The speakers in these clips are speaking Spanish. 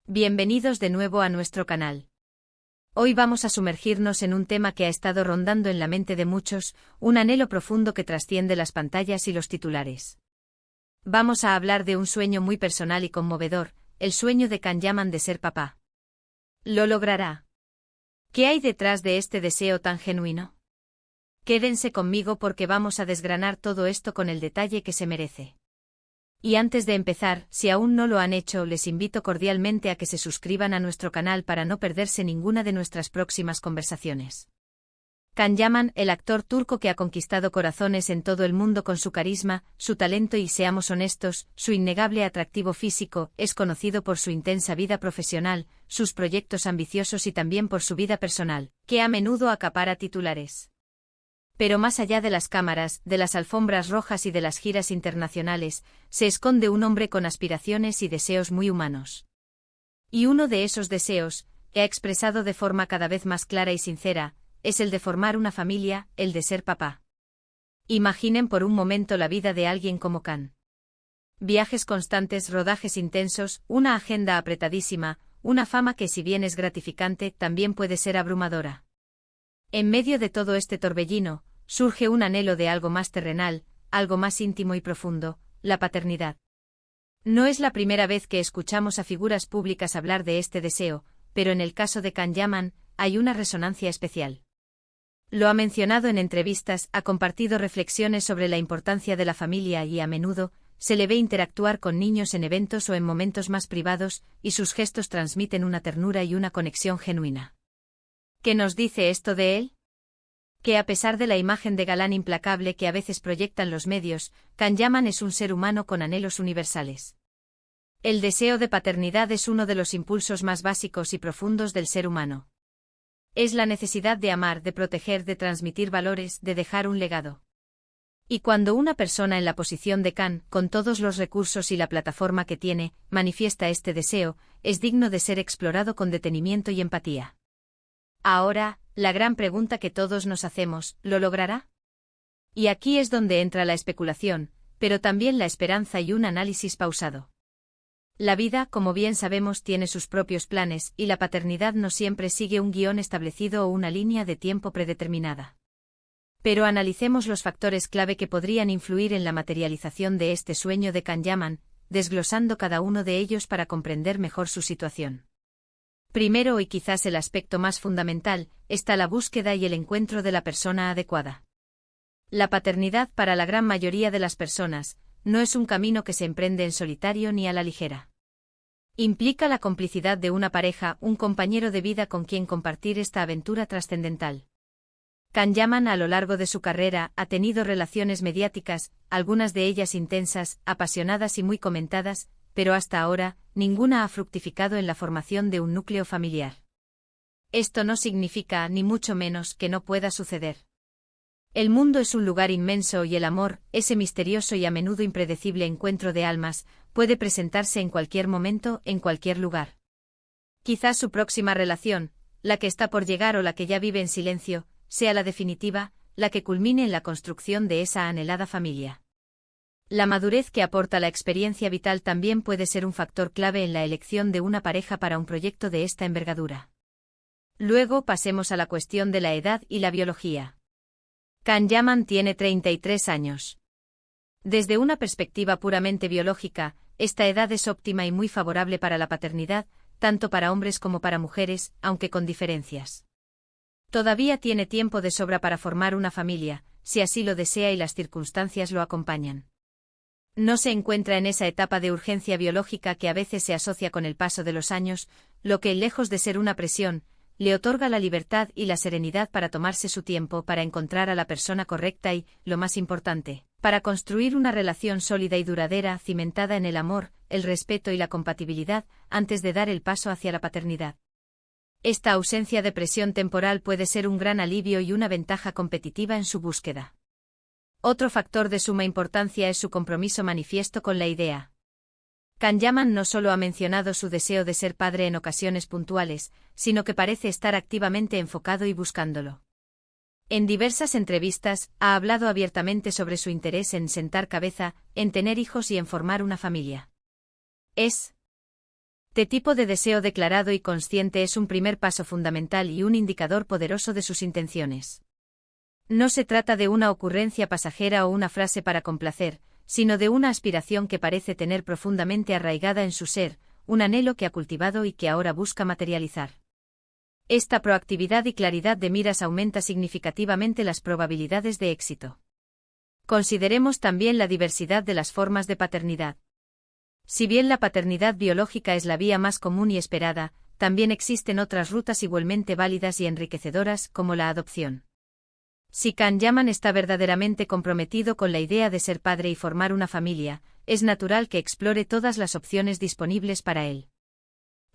Bienvenidos de nuevo a nuestro canal. Hoy vamos a sumergirnos en un tema que ha estado rondando en la mente de muchos, un anhelo profundo que trasciende las pantallas y los titulares. Vamos a hablar de un sueño muy personal y conmovedor, el sueño de Can Yaman de ser papá. ¿Lo logrará? ¿Qué hay detrás de este deseo tan genuino? Quédense conmigo porque vamos a desgranar todo esto con el detalle que se merece. Y antes de empezar, si aún no lo han hecho, les invito cordialmente a que se suscriban a nuestro canal para no perderse ninguna de nuestras próximas conversaciones. Can Yaman, el actor turco que ha conquistado corazones en todo el mundo con su carisma, su talento y, seamos honestos, su innegable atractivo físico, es conocido por su intensa vida profesional, sus proyectos ambiciosos y también por su vida personal, que a menudo acapara titulares. Pero más allá de las cámaras, de las alfombras rojas y de las giras internacionales, se esconde un hombre con aspiraciones y deseos muy humanos. Y uno de esos deseos, que ha expresado de forma cada vez más clara y sincera, es el de formar una familia, el de ser papá. Imaginen por un momento la vida de alguien como Can. Viajes constantes, rodajes intensos, una agenda apretadísima, una fama que, si bien es gratificante, también puede ser abrumadora. En medio de todo este torbellino, surge un anhelo de algo más terrenal, algo más íntimo y profundo, la paternidad. No es la primera vez que escuchamos a figuras públicas hablar de este deseo, pero en el caso de Can Yaman, hay una resonancia especial. Lo ha mencionado en entrevistas, ha compartido reflexiones sobre la importancia de la familia y, a menudo, se le ve interactuar con niños en eventos o en momentos más privados, y sus gestos transmiten una ternura y una conexión genuina. ¿Qué nos dice esto de él? Que a pesar de la imagen de galán implacable que a veces proyectan los medios, Can Yaman es un ser humano con anhelos universales. El deseo de paternidad es uno de los impulsos más básicos y profundos del ser humano. Es la necesidad de amar, de proteger, de transmitir valores, de dejar un legado. Y cuando una persona en la posición de Can, con todos los recursos y la plataforma que tiene, manifiesta este deseo, es digno de ser explorado con detenimiento y empatía. Ahora, la gran pregunta que todos nos hacemos, ¿lo logrará? Y aquí es donde entra la especulación, pero también la esperanza y un análisis pausado. La vida, como bien sabemos, tiene sus propios planes, y la paternidad no siempre sigue un guión establecido o una línea de tiempo predeterminada. Pero analicemos los factores clave que podrían influir en la materialización de este sueño de Can Yaman, desglosando cada uno de ellos para comprender mejor su situación. Primero, y quizás el aspecto más fundamental, está la búsqueda y el encuentro de la persona adecuada. La paternidad, para la gran mayoría de las personas, no es un camino que se emprende en solitario ni a la ligera. Implica la complicidad de una pareja, un compañero de vida con quien compartir esta aventura trascendental. Can Yaman, a lo largo de su carrera, ha tenido relaciones mediáticas, algunas de ellas intensas, apasionadas y muy comentadas, pero hasta ahora, ninguna ha fructificado en la formación de un núcleo familiar. Esto no significa, ni mucho menos, que no pueda suceder. El mundo es un lugar inmenso y el amor, ese misterioso y a menudo impredecible encuentro de almas, puede presentarse en cualquier momento, en cualquier lugar. Quizás su próxima relación, la que está por llegar o la que ya vive en silencio, sea la definitiva, la que culmine en la construcción de esa anhelada familia. La madurez que aporta la experiencia vital también puede ser un factor clave en la elección de una pareja para un proyecto de esta envergadura. Luego pasemos a la cuestión de la edad y la biología. Can Yaman tiene 33 años. Desde una perspectiva puramente biológica, esta edad es óptima y muy favorable para la paternidad, tanto para hombres como para mujeres, aunque con diferencias. Todavía tiene tiempo de sobra para formar una familia, si así lo desea y las circunstancias lo acompañan. No se encuentra en esa etapa de urgencia biológica que a veces se asocia con el paso de los años, lo que, lejos de ser una presión, le otorga la libertad y la serenidad para tomarse su tiempo para encontrar a la persona correcta y, lo más importante, para construir una relación sólida y duradera cimentada en el amor, el respeto y la compatibilidad, antes de dar el paso hacia la paternidad. Esta ausencia de presión temporal puede ser un gran alivio y una ventaja competitiva en su búsqueda. Otro factor de suma importancia es su compromiso manifiesto con la idea. Can Yaman no solo ha mencionado su deseo de ser padre en ocasiones puntuales, sino que parece estar activamente enfocado y buscándolo. En diversas entrevistas, ha hablado abiertamente sobre su interés en sentar cabeza, en tener hijos y en formar una familia. Es Este tipo de deseo declarado y consciente es un primer paso fundamental y un indicador poderoso de sus intenciones. No se trata de una ocurrencia pasajera o una frase para complacer, sino de una aspiración que parece tener profundamente arraigada en su ser, un anhelo que ha cultivado y que ahora busca materializar. Esta proactividad y claridad de miras aumenta significativamente las probabilidades de éxito. Consideremos también la diversidad de las formas de paternidad. Si bien la paternidad biológica es la vía más común y esperada, también existen otras rutas igualmente válidas y enriquecedoras, como la adopción. Si Kanyaman está verdaderamente comprometido con la idea de ser padre y formar una familia, es natural que explore todas las opciones disponibles para él.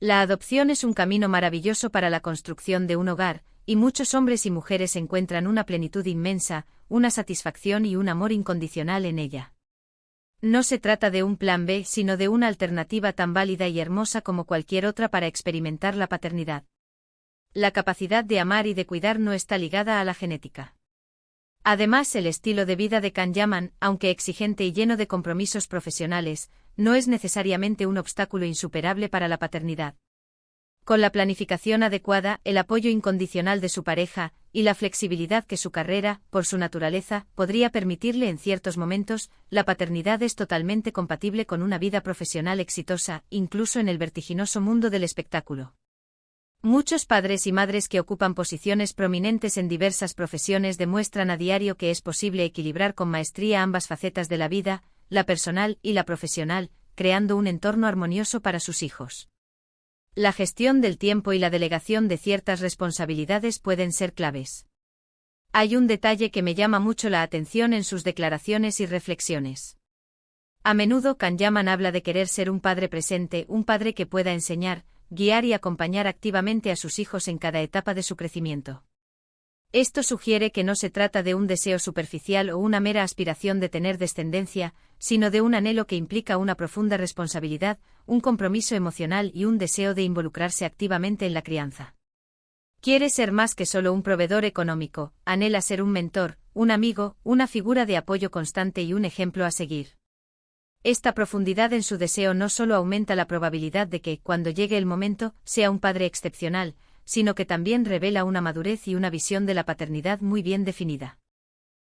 La adopción es un camino maravilloso para la construcción de un hogar, y muchos hombres y mujeres encuentran una plenitud inmensa, una satisfacción y un amor incondicional en ella. No se trata de un plan B, sino de una alternativa tan válida y hermosa como cualquier otra para experimentar la paternidad. La capacidad de amar y de cuidar no está ligada a la genética. Además, el estilo de vida de Kanyaman, aunque exigente y lleno de compromisos profesionales, no es necesariamente un obstáculo insuperable para la paternidad. Con la planificación adecuada, el apoyo incondicional de su pareja, y la flexibilidad que su carrera, por su naturaleza, podría permitirle en ciertos momentos, la paternidad es totalmente compatible con una vida profesional exitosa, incluso en el vertiginoso mundo del espectáculo. Muchos padres y madres que ocupan posiciones prominentes en diversas profesiones demuestran a diario que es posible equilibrar con maestría ambas facetas de la vida, la personal y la profesional, creando un entorno armonioso para sus hijos. La gestión del tiempo y la delegación de ciertas responsabilidades pueden ser claves. Hay un detalle que me llama mucho la atención en sus declaraciones y reflexiones. A menudo Kanyaman habla de querer ser un padre presente, un padre que pueda enseñar, guiar y acompañar activamente a sus hijos en cada etapa de su crecimiento. Esto sugiere que no se trata de un deseo superficial o una mera aspiración de tener descendencia, sino de un anhelo que implica una profunda responsabilidad, un compromiso emocional y un deseo de involucrarse activamente en la crianza. Quiere ser más que solo un proveedor económico, anhela ser un mentor, un amigo, una figura de apoyo constante y un ejemplo a seguir. Esta profundidad en su deseo no solo aumenta la probabilidad de que, cuando llegue el momento, sea un padre excepcional, sino que también revela una madurez y una visión de la paternidad muy bien definida.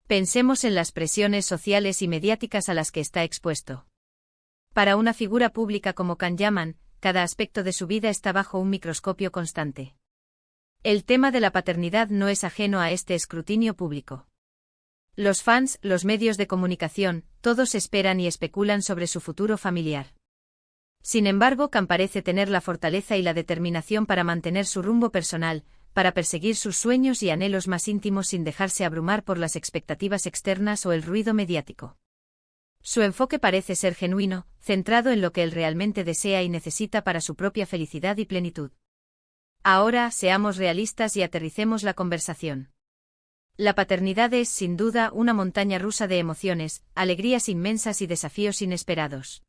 Pensemos en las presiones sociales y mediáticas a las que está expuesto. Para una figura pública como Kanyaman, cada aspecto de su vida está bajo un microscopio constante. El tema de la paternidad no es ajeno a este escrutinio público. Los fans, los medios de comunicación, todos esperan y especulan sobre su futuro familiar. Sin embargo, Kan parece tener la fortaleza y la determinación para mantener su rumbo personal, para perseguir sus sueños y anhelos más íntimos sin dejarse abrumar por las expectativas externas o el ruido mediático. Su enfoque parece ser genuino, centrado en lo que él realmente desea y necesita para su propia felicidad y plenitud. Ahora, seamos realistas y aterricemos la conversación. La paternidad es, sin duda, una montaña rusa de emociones, alegrías inmensas y desafíos inesperados.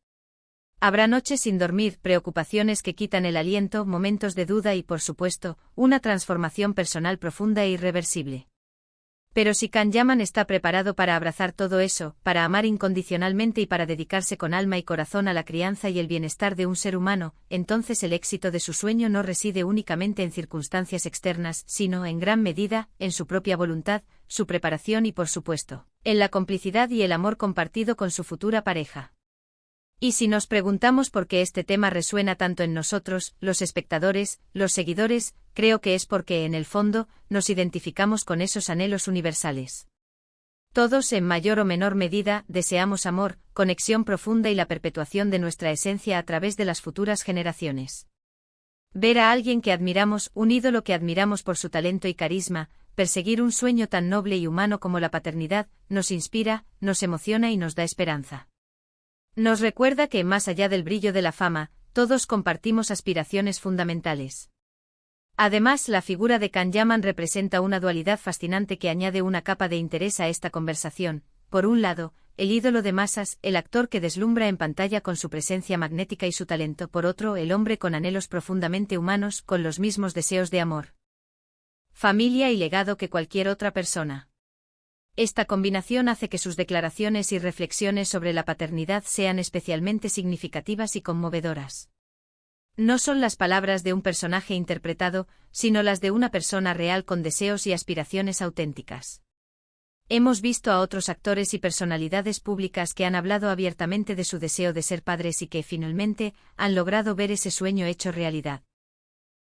Habrá noches sin dormir, preocupaciones que quitan el aliento, momentos de duda y, por supuesto, una transformación personal profunda e irreversible. Pero si Kanyaman está preparado para abrazar todo eso, para amar incondicionalmente y para dedicarse con alma y corazón a la crianza y el bienestar de un ser humano, entonces el éxito de su sueño no reside únicamente en circunstancias externas, sino, en gran medida, en su propia voluntad, su preparación y, por supuesto, en la complicidad y el amor compartido con su futura pareja. Y si nos preguntamos por qué este tema resuena tanto en nosotros, los espectadores, los seguidores, creo que es porque, en el fondo, nos identificamos con esos anhelos universales. Todos, en mayor o menor medida, deseamos amor, conexión profunda y la perpetuación de nuestra esencia a través de las futuras generaciones. Ver a alguien que admiramos, un ídolo que admiramos por su talento y carisma, perseguir un sueño tan noble y humano como la paternidad, nos inspira, nos emociona y nos da esperanza. Nos recuerda que, más allá del brillo de la fama, todos compartimos aspiraciones fundamentales. Además, la figura de Kanyaman representa una dualidad fascinante que añade una capa de interés a esta conversación. Por un lado, el ídolo de masas, el actor que deslumbra en pantalla con su presencia magnética y su talento. Por otro, el hombre con anhelos profundamente humanos, con los mismos deseos de amor, familia y legado que cualquier otra persona. Esta combinación hace que sus declaraciones y reflexiones sobre la paternidad sean especialmente significativas y conmovedoras. No son las palabras de un personaje interpretado, sino las de una persona real con deseos y aspiraciones auténticas. Hemos visto a otros actores y personalidades públicas que han hablado abiertamente de su deseo de ser padres y que, finalmente, han logrado ver ese sueño hecho realidad.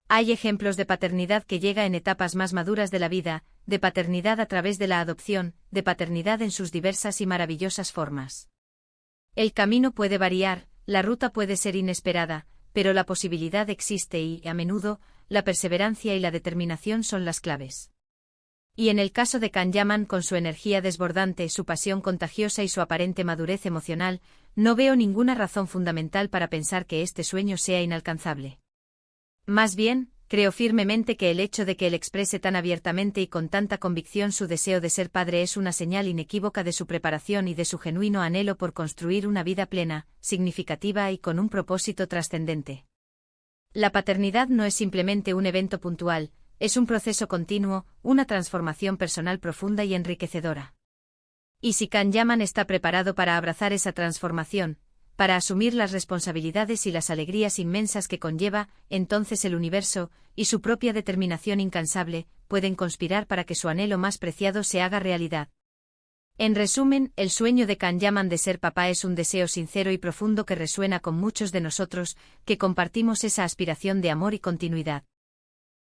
Hay ejemplos de paternidad que llega en etapas más maduras de la vida, de paternidad a través de la adopción, de paternidad en sus diversas y maravillosas formas. El camino puede variar, la ruta puede ser inesperada, pero la posibilidad existe y, a menudo, la perseverancia y la determinación son las claves. Y en el caso de Can Yaman, con su energía desbordante, su pasión contagiosa y su aparente madurez emocional, no veo ninguna razón fundamental para pensar que este sueño sea inalcanzable. Más bien, creo firmemente que el hecho de que él exprese tan abiertamente y con tanta convicción su deseo de ser padre es una señal inequívoca de su preparación y de su genuino anhelo por construir una vida plena, significativa y con un propósito trascendente. La paternidad no es simplemente un evento puntual, es un proceso continuo, una transformación personal profunda y enriquecedora. Y si Can Yaman está preparado para abrazar esa transformación, para asumir las responsabilidades y las alegrías inmensas que conlleva, entonces el universo, y su propia determinación incansable, pueden conspirar para que su anhelo más preciado se haga realidad. En resumen, el sueño de Can Yaman de ser papá es un deseo sincero y profundo que resuena con muchos de nosotros, que compartimos esa aspiración de amor y continuidad.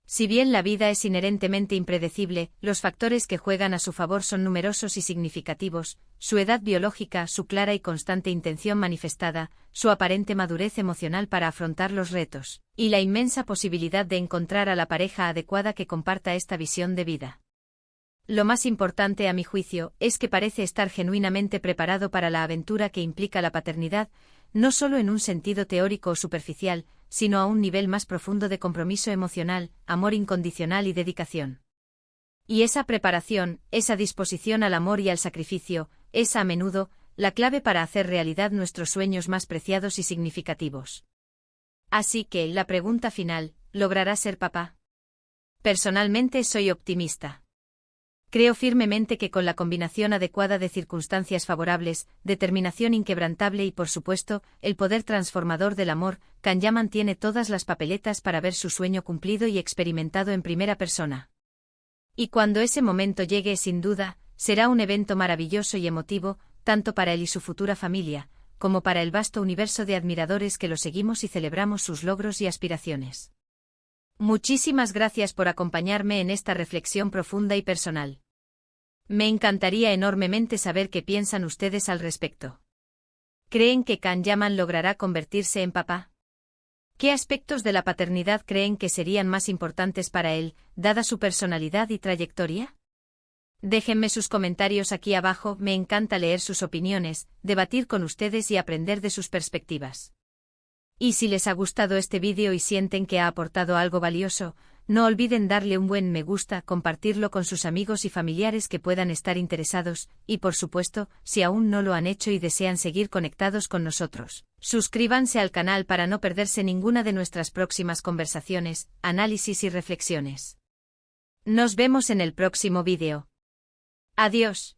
Si bien la vida es inherentemente impredecible, los factores que juegan a su favor son numerosos y significativos: su edad biológica, su clara y constante intención manifestada, su aparente madurez emocional para afrontar los retos, y la inmensa posibilidad de encontrar a la pareja adecuada que comparta esta visión de vida. Lo más importante, a mi juicio, es que parece estar genuinamente preparado para la aventura que implica la paternidad, no solo en un sentido teórico o superficial, sino a un nivel más profundo de compromiso emocional, amor incondicional y dedicación. Y esa preparación, esa disposición al amor y al sacrificio, es a menudo la clave para hacer realidad nuestros sueños más preciados y significativos. Así que, la pregunta final: ¿logrará ser papá? Personalmente soy optimista. Creo firmemente que con la combinación adecuada de circunstancias favorables, determinación inquebrantable y, por supuesto, el poder transformador del amor, Can Yaman tiene todas las papeletas para ver su sueño cumplido y experimentado en primera persona. Y cuando ese momento llegue, sin duda, será un evento maravilloso y emotivo, tanto para él y su futura familia, como para el vasto universo de admiradores que lo seguimos y celebramos sus logros y aspiraciones. Muchísimas gracias por acompañarme en esta reflexión profunda y personal. Me encantaría enormemente saber qué piensan ustedes al respecto. ¿Creen que Can Yaman logrará convertirse en papá? ¿Qué aspectos de la paternidad creen que serían más importantes para él, dada su personalidad y trayectoria? Déjenme sus comentarios aquí abajo, me encanta leer sus opiniones, debatir con ustedes y aprender de sus perspectivas. Y si les ha gustado este vídeo y sienten que ha aportado algo valioso, no olviden darle un buen me gusta, compartirlo con sus amigos y familiares que puedan estar interesados, y por supuesto, si aún no lo han hecho y desean seguir conectados con nosotros, suscríbanse al canal para no perderse ninguna de nuestras próximas conversaciones, análisis y reflexiones. Nos vemos en el próximo vídeo. Adiós.